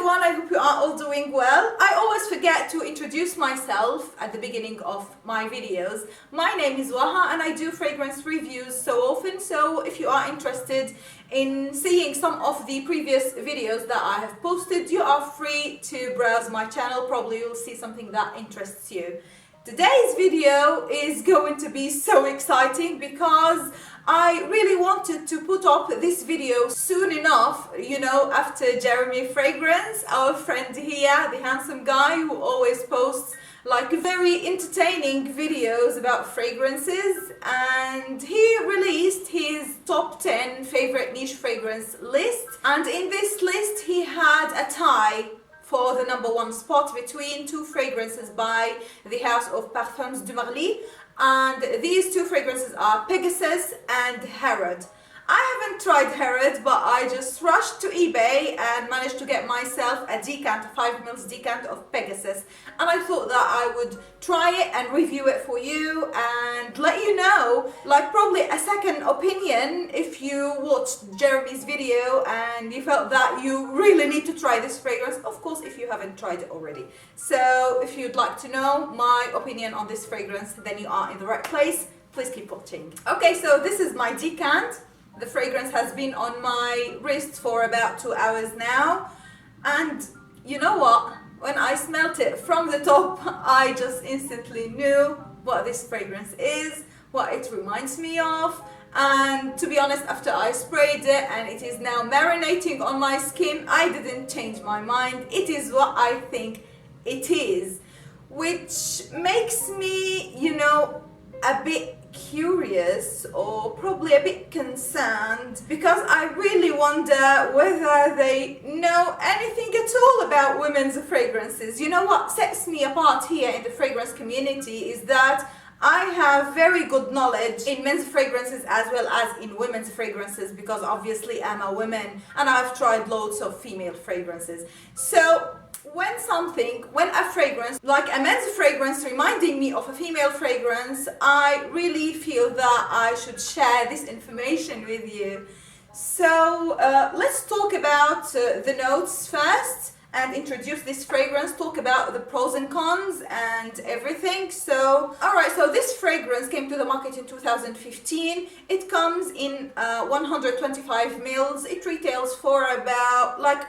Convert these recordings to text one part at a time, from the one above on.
everyone, I hope you are all doing well. I always forget to introduce myself at the beginning of my videos. My name is Waha and I do fragrance reviews so often, so if you are interested in seeing some of the previous videos that I have posted, you are free to browse my channel. Probably you'll see something that interests you. Today's video is going to be so exciting because I really wanted to put up this video soon enough, you know, after Jeremy Fragrance, our friend here, the handsome guy who always posts like very entertaining videos about fragrances, and he released his top 10 favorite niche fragrance list, and in this list he had a tie for the #1 spot between two fragrances by the house of Parfums du Marly, and these two fragrances are Pegasus and Herod. I haven't tried Herod, but I just rushed to eBay and managed to get myself a decant, a 5ml decant of Pegasus, and I thought that I would try it and review it for you and let you know, like probably a second opinion if you watched Jeremy's video and you felt that you really need to try this fragrance, of course if you haven't tried it already. So if you'd like to know my opinion on this fragrance, then you are in the right place. Please keep watching. Okay, so this is my decant. The fragrance has been on my wrist for about 2 hours now, and you know what? When I smelt it from the top, I just instantly knew what this fragrance is, what it reminds me of, and to be honest, after I sprayed it and it is now marinating on my skin, I didn't change my mind. It is what I think it is, which makes me, you know, a bit curious or probably a bit concerned, because I really wonder whether they know anything at all about women's fragrances. You know what sets me apart here in the fragrance community is that I have very good knowledge in men's fragrances as well as in women's fragrances, because obviously I'm a woman and I've tried loads of female fragrances. So when a fragrance, like a men's fragrance reminding me of a female fragrance, I really feel that I should share this information with you. So let's talk about the notes first and introduce this fragrance, talk about the pros and cons and everything. So, alright, so this fragrance came to the market in 2015. It comes in 125 mils. It retails for about like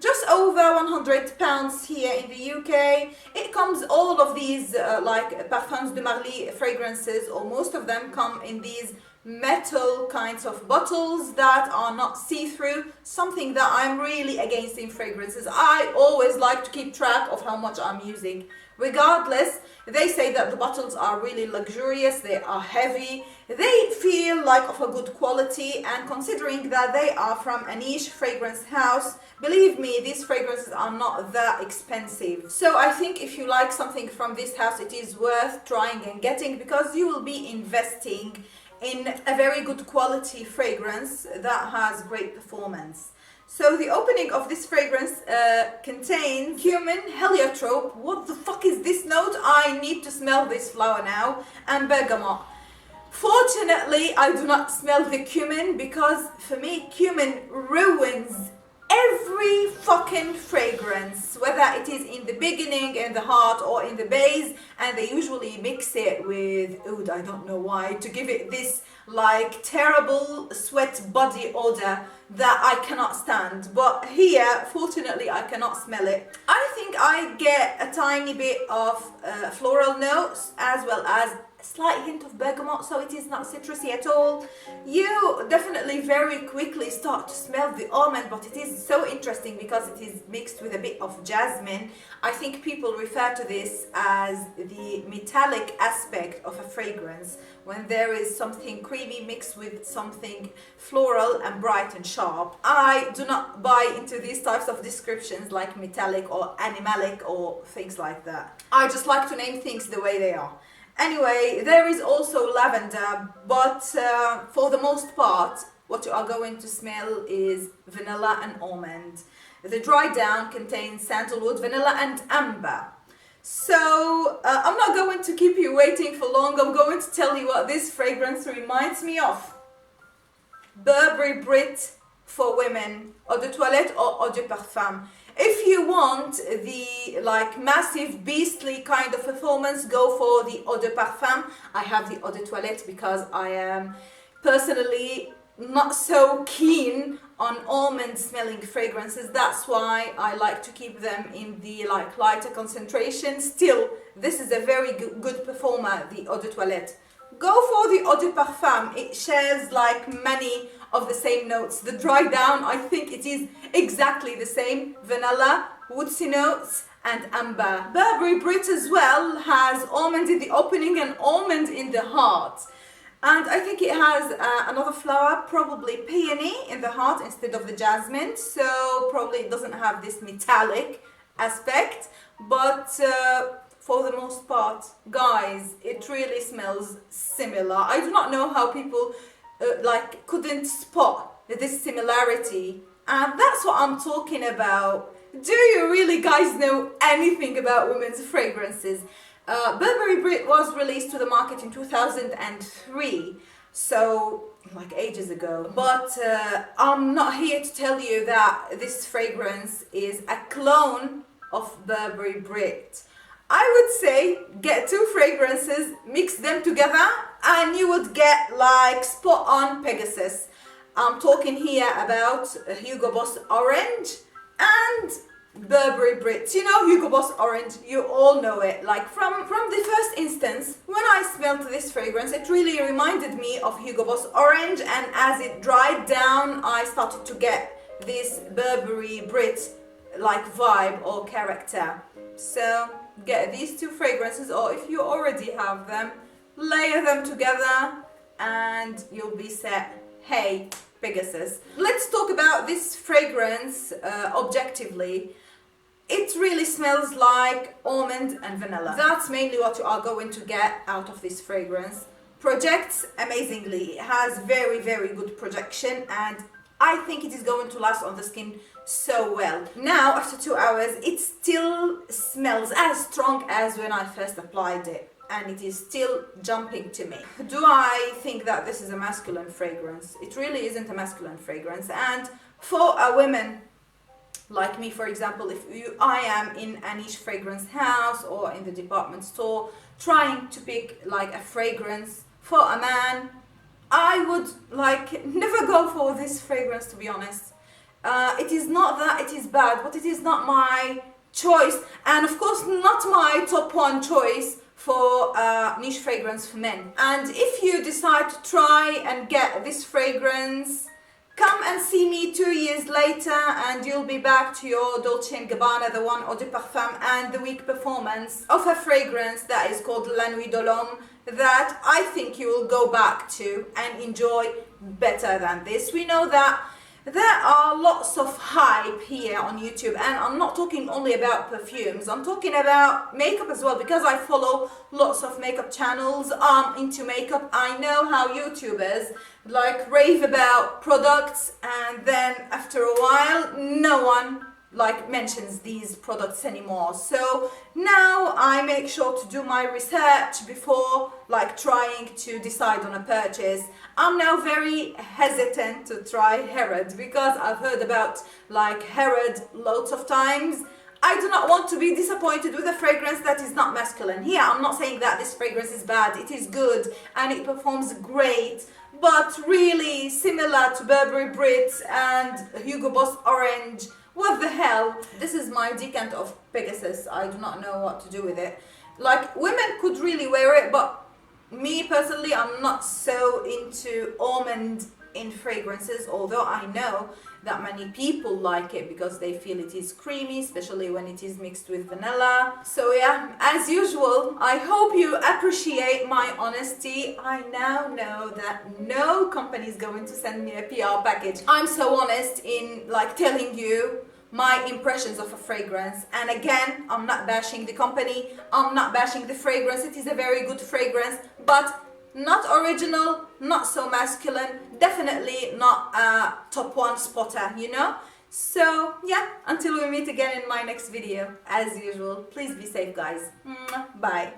just over £100 here in the UK. It comes, all of these like Parfums de Marly fragrances, or most of them come in these metal kinds of bottles that are not see-through, something that I'm really against in fragrances. I always like to keep track of how much I'm using. Regardless, they say that the bottles are really luxurious, they are heavy, they feel like of a good quality, and considering that they are from a niche fragrance house, believe me, these fragrances are not that expensive. So I think if you like something from this house, it is worth trying and getting, because you will be investing in a very good quality fragrance that has great performance. So the opening of this fragrance contains cumin, heliotrope. What the fuck is this note? I need to smell this flower now. And bergamot. Fortunately, I do not smell the cumin, because for me, cumin ruins every fucking fragrance, whether it is in the beginning, in the heart, or in the base, and they usually mix it with oud, I don't know why, to give it this like terrible sweat body odor that I cannot stand. But here, fortunately, I cannot smell it. I think I get a tiny bit of floral notes as well as a slight hint of bergamot, so it is not citrusy at all. You definitely very quickly start to smell the almond, but it is so interesting because it is mixed with a bit of jasmine. I think people refer to this as the metallic aspect of a fragrance, when there is something creamy mixed with something floral and bright and sharp. I do not buy into these types of descriptions like metallic or animalic or things like that. I just like to name things the way they are. Anyway, there is also lavender, but for the most part, what you are going to smell is vanilla and almond. The dry down contains sandalwood, vanilla and amber. So I'm not going to keep you waiting for long. I'm going to tell you what this fragrance reminds me of. Burberry Brit for women eau de toilette or eau de parfum. If you want the like massive beastly kind of performance, go for the eau de parfum. I have the eau de toilette because I am personally not so keen on almond smelling fragrances. That's why I like to keep them in the like lighter concentration. Still, this is a very good performer, the eau de toilette. Go for the eau de parfum. It shares like many of the same notes. The dry down, I think it is exactly the same. Vanilla, woodsy notes and amber. Burberry Brit as well has almond in the opening and almond in the heart. And I think it has another flower, probably peony in the heart instead of the jasmine. So probably it doesn't have this metallic aspect. But for the most part, guys, it really smells similar. I do not know how people like couldn't spot this similarity. And that's what I'm talking about. Do you really guys know anything about women's fragrances? Burberry Brit was released to the market in 2003, so like ages ago. But I'm not here to tell you that this fragrance is a clone of Burberry Brit. I would say get two fragrances, mix them together, and you would get like spot on Pegasus. I'm talking here about Hugo Boss Orange and Burberry Brit. You know Hugo Boss Orange, you all know it. Like from the first instance, when I smelled this fragrance, it really reminded me of Hugo Boss Orange, and as it dried down, I started to get this Burberry Brit like vibe or character. So get these two fragrances, or if you already have them, layer them together and you'll be set. Hey, Pegasus. Let's talk about this fragrance objectively. It really smells like almond and vanilla. That's mainly what you are going to get out of this fragrance. Projects amazingly. It has very, very good projection, and I think it is going to last on the skin so well. Now, after 2 hours, it still smells as strong as when I first applied it, and it is still jumping to me. Do I think that this is a masculine fragrance? It really isn't a masculine fragrance. And for a woman like me, for example, if I am in a niche fragrance house or in the department store trying to pick like a fragrance for a man, I would like never go for this fragrance, to be honest. It is not that it is bad, but it is not my choice, and of course not my top one choice for niche fragrance for men. And if you decide to try and get this fragrance, come and see me 2 years later and you'll be back to your Dolce & Gabbana, the one eau de parfum, and the weak performance of a fragrance that is called La Nuit de l'Homme, that I think you will go back to and enjoy better than this. We know that there are lots of hype here on YouTube, and I'm not talking only about perfumes, I'm talking about makeup as well, because I follow lots of makeup channels. I'm into makeup. I know how YouTubers like rave about products, and then after a while no one like mentions these products anymore. So now I make sure to do my research before like trying to decide on a purchase. I'm now very hesitant to try Herod because I've heard about like Herod loads of times. I do not want to be disappointed with a fragrance that is not masculine. Here I'm not saying that this fragrance is bad, it is good and it performs great, but really similar to Burberry Brit and Hugo Boss Orange. What the hell? This is my decant of Pegasus. I do not know what to do with it. Like, women could really wear it, but me personally, I'm not so into almond in fragrances, although I know that many people like it because they feel it is creamy, especially when it is mixed with vanilla. So yeah, as usual, I hope you appreciate my honesty. I now know that no company is going to send me a PR package. I'm so honest in like telling you my impressions of a fragrance, and again, I'm not bashing the company, I'm not bashing the fragrance. It is a very good fragrance, but not original, not so masculine, definitely not a top one spotter, you know? So yeah, until we meet again in my next video, as usual, please be safe guys. Bye.